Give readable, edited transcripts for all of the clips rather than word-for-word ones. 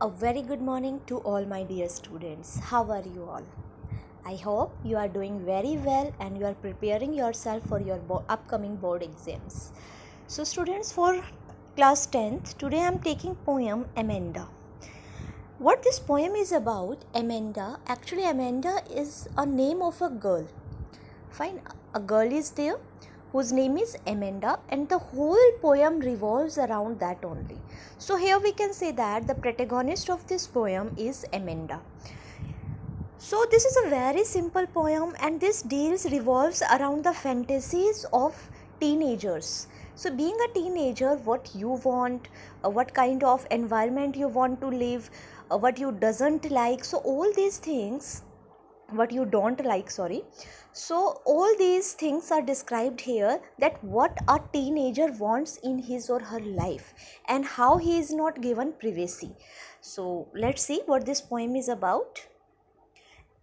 A very good morning to all my dear students. How are you all? I hope you are doing very well and you are preparing yourself for your upcoming board exams. So students, for class 10th, today I am taking poem Amanda. What this poem is about, Amanda, actually Amanda is a name of a girl. Fine, a girl is there whose name is Amanda, and the whole poem revolves around that only. So here we can say that the protagonist of this poem is Amanda. So this is a very simple poem, and this revolves around the fantasies of teenagers. So being a teenager, what you want, what kind of environment you want to live, what you doesn't like, so all these things, what you don't like, sorry, so all these things are described here, that what a teenager wants in his or her life and how he is not given privacy. So let's see what this poem is about.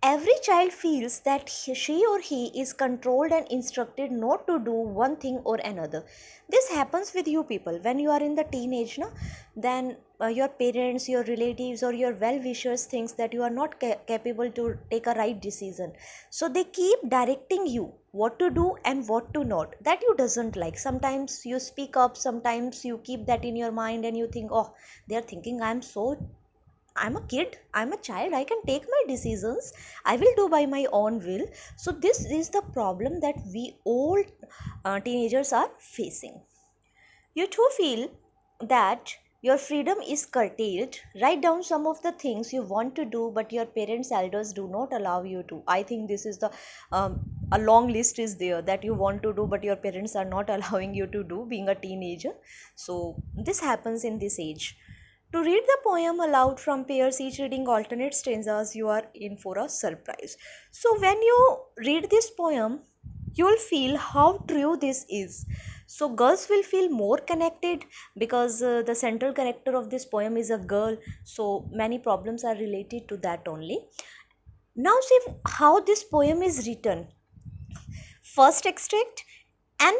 Every child feels that she or he is controlled and instructed not to do one thing or another. This happens with you people when you are in the teenage, no? Then your parents, your relatives, or your well-wishers thinks that you are not capable to take a right decision. So they keep directing you what to do and what to not. That you doesn't like. Sometimes you speak up, sometimes you keep that in your mind and you think, oh, they are thinking I'm a kid, I'm a child, I can take my decisions, I will do by my own will. So this is the problem that we all teenagers are facing. You too feel that your freedom is curtailed. Write down some of the things you want to do but your parents elders do not allow you to. I think this is the a long list is there that you want to do but your parents are not allowing you to do being a teenager. So this happens in this age. To read the poem aloud from pairs, each reading alternate stanzas, you are in for a surprise. So when you read this poem, you will feel how true this is. So girls will feel more connected because the central character of this poem is a girl. So many problems are related to that only. Now see how this poem is written. First extract and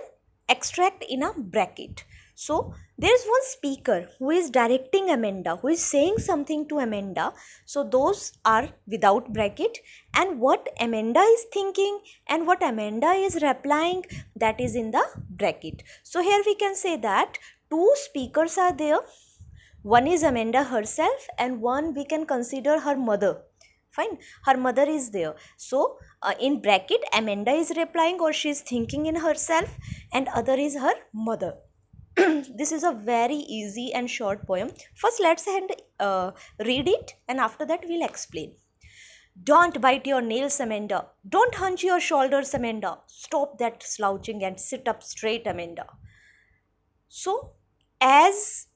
extract in a bracket. So there is one speaker who is directing Amanda, who is saying something to Amanda. So those are without bracket, and what Amanda is thinking and what Amanda is replying, that is in the bracket. So here we can say that two speakers are there. One is Amanda herself and one we can consider her mother. Fine, her mother is there. So in bracket Amanda is replying or she is thinking in herself, and other is her mother. This is a very easy and short poem. First let's read it, and after that we'll explain. Don't bite your nails, Amanda. Don't hunch your shoulders, Amanda. Stop that slouching and sit up straight, Amanda. So as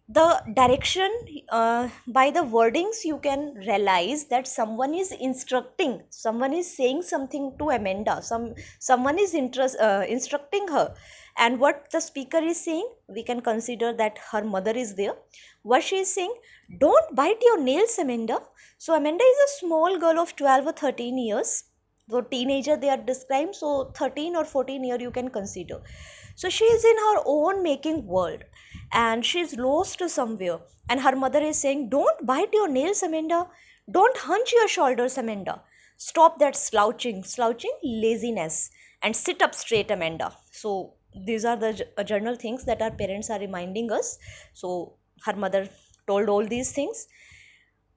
the direction, by the wordings you can realize that someone is instructing, someone is saying something to Amanda, someone is instructing her, and what the speaker is saying, we can consider that her mother is there. What she is saying, don't bite your nails, Amanda. So Amanda is a small girl of 12 or 13 years. So teenager they are described, so 13 or 14 year you can consider. So she is in her own making world and she is lost somewhere, and her mother is saying, don't bite your nails, Amanda. Don't hunch your shoulders, Amanda. Stop that slouching laziness, and sit up straight, Amanda. So these are the general things that our parents are reminding us. So her mother told all these things.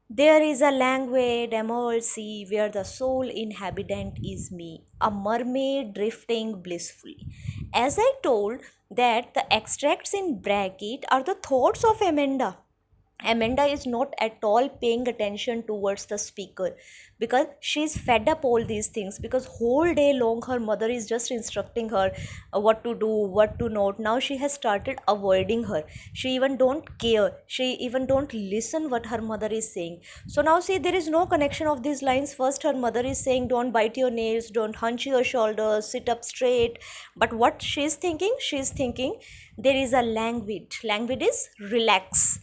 There is a languid emerald sea where the sole inhabitant is me, a mermaid drifting blissfully. As I told that the extracts in bracket are the thoughts of Amanda. Amanda is not at all paying attention towards the speaker because she is fed up all these things, because whole day long her mother is just instructing her what to do, what to not. Now she has started avoiding her. She even don't care. She even don't listen what her mother is saying. So now see, there is no connection of these lines. First her mother is saying don't bite your nails, don't hunch your shoulders, sit up straight. But what she is thinking? She is thinking there is a languid. Languid is relax.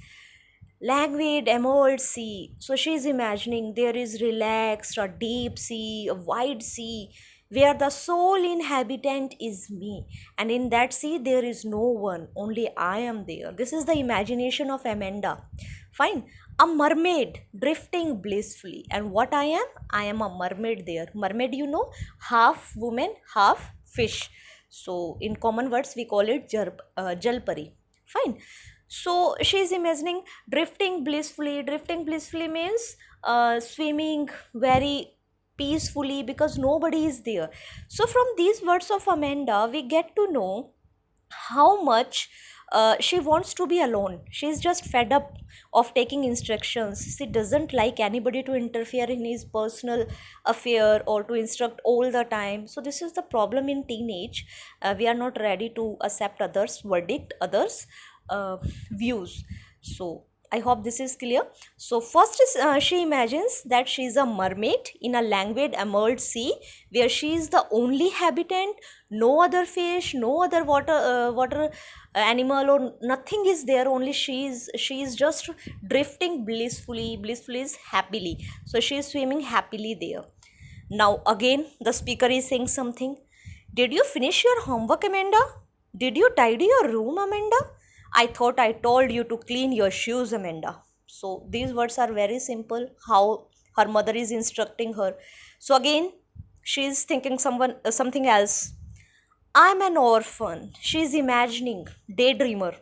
Languid emerald sea. So she is imagining there is relaxed, a deep sea, a wide sea, where the sole inhabitant is me. And in that sea there is no one, only I am there. This is the imagination of Amanda. Fine. A mermaid drifting blissfully. And what I am? I am a mermaid there. Mermaid, half woman, half fish. So, in common words, we call it jalpari. Fine. So, she is imagining drifting blissfully. Drifting blissfully means swimming very peacefully because nobody is there. So, from these words of Amanda, we get to know how much she wants to be alone. She's just fed up of taking instructions. She doesn't like anybody to interfere in his personal affair or to instruct all the time. So this is the problem in teenage. We are not ready to accept others verdict, others views. So I hope this is clear. So first is, she imagines that she is a mermaid in a languid emerald sea where she is the only habitant. No other fish, no other water animal or nothing is there. Only she is just drifting blissfully. Blissfully is happily. So she is swimming happily there. Now again the speaker is saying something. Did you finish your homework, Amanda? Did you tidy your room, Amanda? I thought I told you to clean your shoes, Amanda. So these words are very simple. How her mother is instructing her. So again, she is thinking something else. I'm an orphan. She is imagining, daydreamer.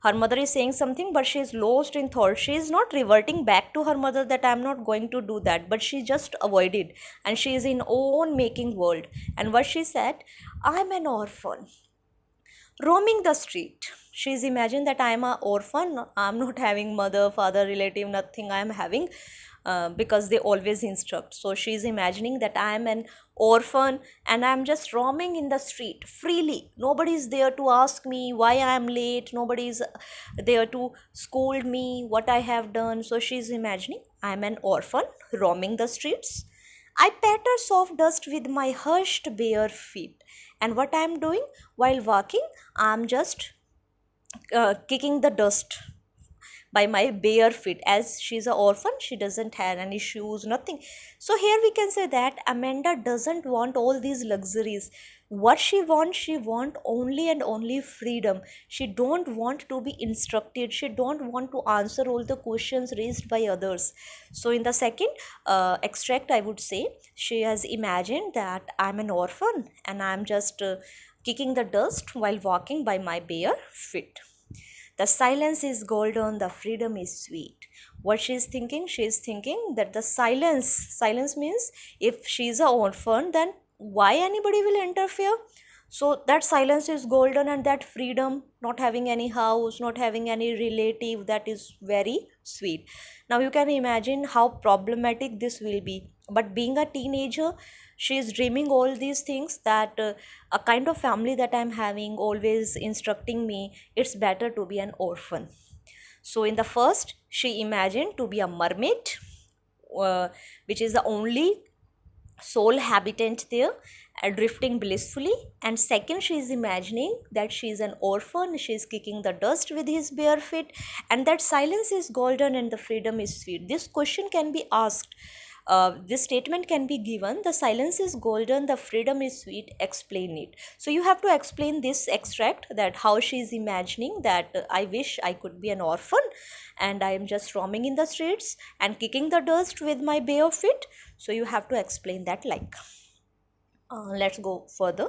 Her mother is saying something, but she is lost in thought. She is not reverting back to her mother that I'm not going to do that, but she just avoided, and she is in own making world. And what she said, I'm an orphan roaming the street. She's imagined that I'm an orphan. I'm not having mother, father, relative, nothing. I'm having because they always instruct. So she's imagining that I'm an orphan and I'm just roaming in the street freely. Nobody's there to ask me why I'm late. Nobody's there to scold me what I have done. So she's imagining I'm an orphan roaming the streets. I patter soft dust with my hushed bare feet. And what I am doing while walking, I am just kicking the dust by my bare feet. As she's an orphan, she doesn't have any shoes, nothing. So here we can say that Amanda doesn't want all these luxuries. What she want only and only freedom. She don't want to be instructed. She don't want to answer all the questions raised by others. So in the second extract, I would say she has imagined that I'm an orphan and I'm just kicking the dust while walking by my bare feet. The silence is golden, the freedom is sweet. What she is thinking? She is thinking that the silence means if she is an orphan, then why anybody will interfere? So that silence is golden, and that freedom, not having any house, not having any relative, that is very sweet. Now you can imagine how problematic this will be. But being a teenager, she is dreaming all these things that a kind of family that I'm having always instructing me, it's better to be an orphan. So in the first, she imagined to be a mermaid, which is the only sole habitant there, drifting blissfully. And second, she is imagining that she is an orphan. She is kicking the dust with his bare feet, and that silence is golden and the freedom is sweet. This question can be asked. This statement can be given, the silence is golden, the freedom is sweet, explain it. So you have to explain this extract, that how she is imagining that I wish I could be an orphan and I am just roaming in the streets and kicking the dust with my bare feet. So you have to explain that like. Let's go further.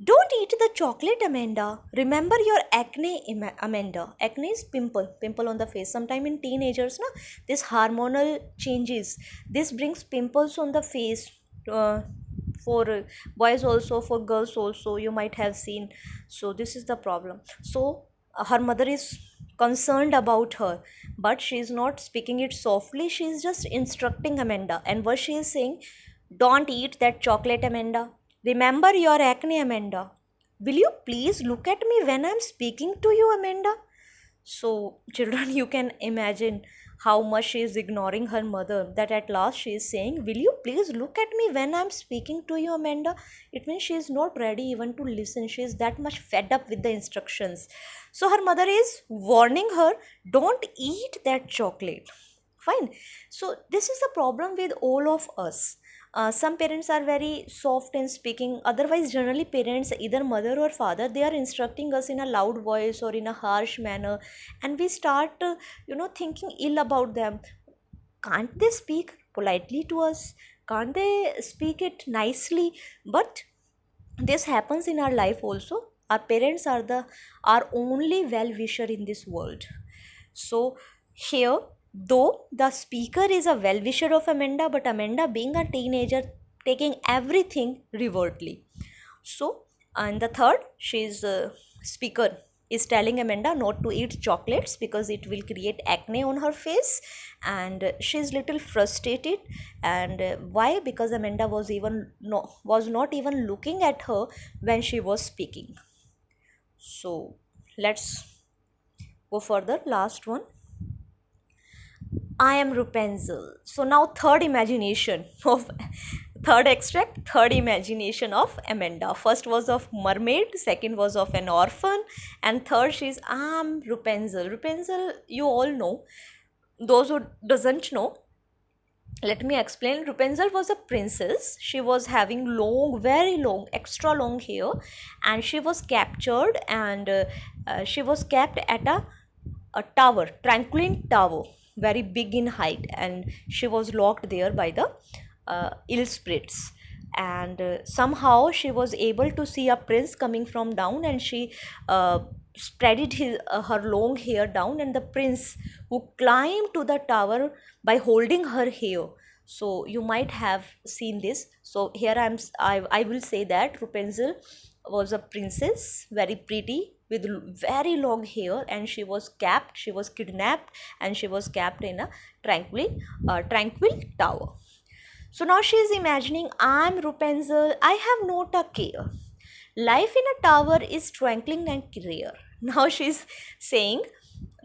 Don't eat the chocolate, Amanda. Remember your acne, Amanda. Acne is pimple on the face. Sometime in teenagers, na, this hormonal changes. This brings pimples on the face. For boys also, for girls also, you might have seen. So this is the problem. So her mother is concerned about her, but she is not speaking it softly. She is just instructing Amanda. And what she is saying, don't eat that chocolate, Amanda. Remember your acne, Amanda. Will you please look at me when I'm speaking to you, Amanda? So, children, you can imagine how much she is ignoring her mother, that at last she is saying, will you please look at me when I'm speaking to you, Amanda? It means she is not ready even to listen. She is that much fed up with the instructions. So, her mother is warning her, don't eat that chocolate. Fine. So, this is the problem with all of us. Some parents are very soft in speaking. Otherwise, generally parents, either mother or father, they are instructing us in a loud voice or in a harsh manner, and we start thinking ill about them. Can't they speak politely to us? Can't they speak it nicely? But this happens in our life also. Our parents are the our only well wisher in this world. So here, though the speaker is a well wisher of Amanda, but Amanda, being a teenager, taking everything revertly. So, and the third, she's speaker is telling Amanda not to eat chocolates because it will create acne on her face, and she's little frustrated. And why? Because Amanda was not even looking at her when she was speaking. So let's go further. Last one. I am Rapunzel. So now third imagination of third extract, third imagination of Amanda. First was of mermaid, second was of an orphan, and third she's I'm Rapunzel. Rapunzel, you all know. Those who doesn't know, let me explain. Rapunzel was a princess. She was having long, very long, extra long hair, and she was captured, and she was kept at a tower, Tranquilin Tower, very big in height, and she was locked there by the ill spirits. And somehow she was able to see a prince coming from down, and she spreaded her long hair down, and the prince who climbed to the tower by holding her hair. So you might have seen this. So here I will say that Rapunzel was a princess, very pretty, with very long hair, and she was kidnapped, and she was kept in a tranquil tower. So now she is imagining, I'm Rapunzel, I have not a care. Life in a tower is twinkling and rare. Now she is saying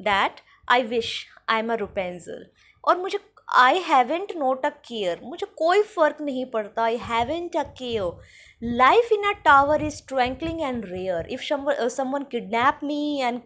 that I wish I'm a Rapunzel. और मुझे I haven't not a care. मुझे कोई फर्क नहीं पड़ता. I haven't a care. Life in a tower is twinkling and rare. If someone kidnap me and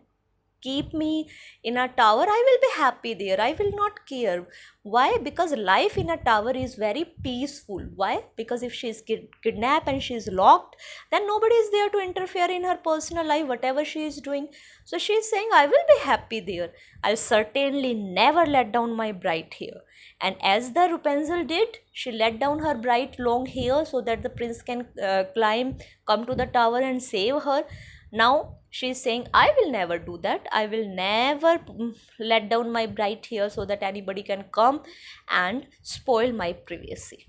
keep me in a tower, I will be happy there. I will not care. Why? Because life in a tower is very peaceful. Why? Because if she is kidnapped and she is locked, then nobody is there to interfere in her personal life, whatever she is doing. So she is saying, I will be happy there. I'll certainly never let down my bright hair. And as the Rapunzel did, she let down her bright long hair so that the prince can come to the tower and save her. Now she is saying, I will never do that. I will never let down my bright hair so that anybody can come and spoil my privacy.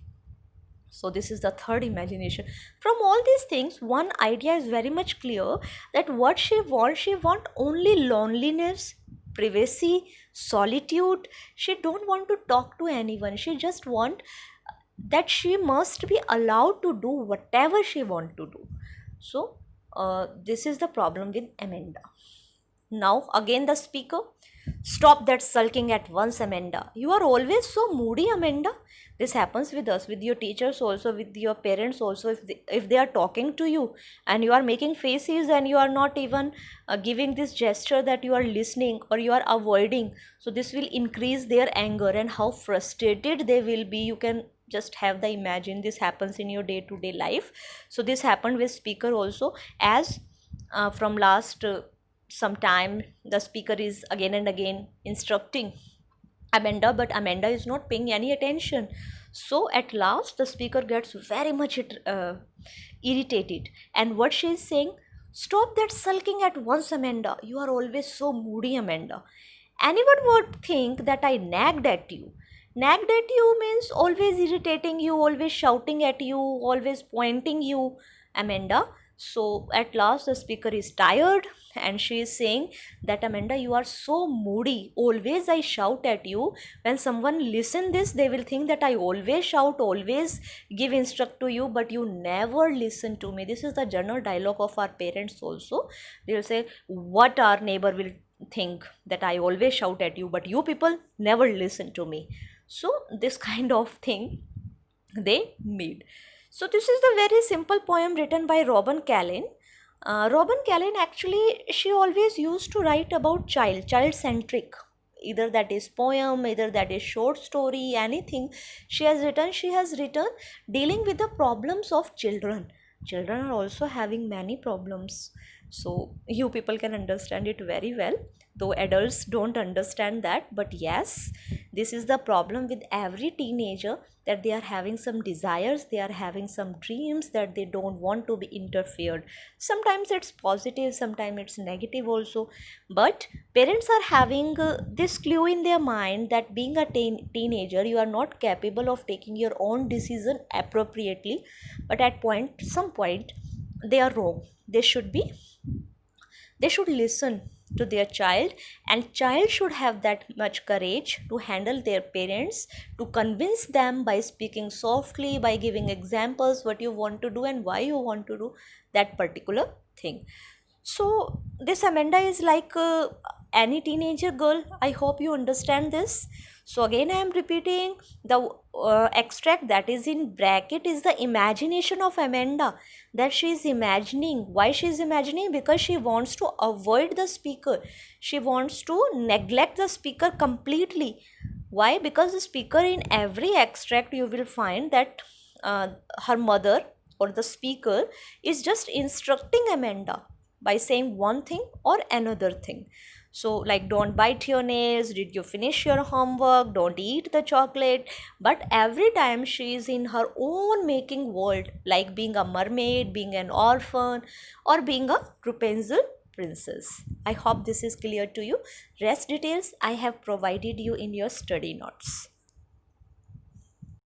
So this is the third imagination. From all these things, one idea is very much clear, that what she want only loneliness, privacy, solitude. She don't want to talk to anyone. She just want that she must be allowed to do whatever she want to do. So this is the problem with Amanda. Now again the speaker, stop that sulking at once, Amanda. You are always so moody, Amanda. This happens with us, with your teachers also, with your parents also. If they are talking to you and you are making faces and you are not even giving this gesture that you are listening, or you are avoiding, so this will increase their anger, and how frustrated they will be. You can just have the imagine. This happens in your day-to-day life. So this happened with speaker also, as from last some time the speaker is again and again instructing Amanda, but Amanda is not paying any attention. So at last the speaker gets very much irritated, and what she is saying, stop that sulking at once, Amanda. You are always so moody, Amanda. Anyone would think that I nagged at you. Nagged at you means always irritating you, always shouting at you, always pointing you, Amanda. So at last the speaker is tired, and she is saying that, Amanda, you are so moody. Always I shout at you. When someone listen this, they will think that I always shout, always give instruct to you, but you never listen to me. This is the general dialogue of our parents also. They will say, what our neighbor will think, that I always shout at you, but you people never listen to me. So this kind of thing they made. So this is the very simple poem written by Robin Callan. Robin Callan, actually, she always used to write about child-centric. either that is poem, either that is short story, anything she has written dealing with the problems of children. Children are also having many problems, so you people can understand it very well, though adults don't understand that. But yes, this is the problem with every teenager, that they are having some desires, they are having some dreams that they don't want to be interfered. Sometimes it's positive, sometimes it's negative also, but parents are having this clue in their mind that being a teenager, you are not capable of taking your own decision appropriately. But at some point they are wrong. They should listen to their child, and child should have that much courage to handle their parents, to convince them by speaking softly, by giving examples what you want to do and why you want to do that particular thing. So this Amanda is like any teenager girl. I hope you understand this. So again, I am repeating, the extract that is in bracket is the imagination of Amanda, that she is imagining. Why she is imagining? Because she wants to avoid the speaker. She wants to neglect the speaker completely. Why? Because the speaker, in every extract you will find that her mother or the speaker is just instructing Amanda by saying one thing or another thing. So, like, don't bite your nails, did you finish your homework, don't eat the chocolate. But every time she is in her own making world, like being a mermaid, being an orphan, or being a Rapunzel princess. I hope this is clear to you. Rest details I have provided you in your study notes.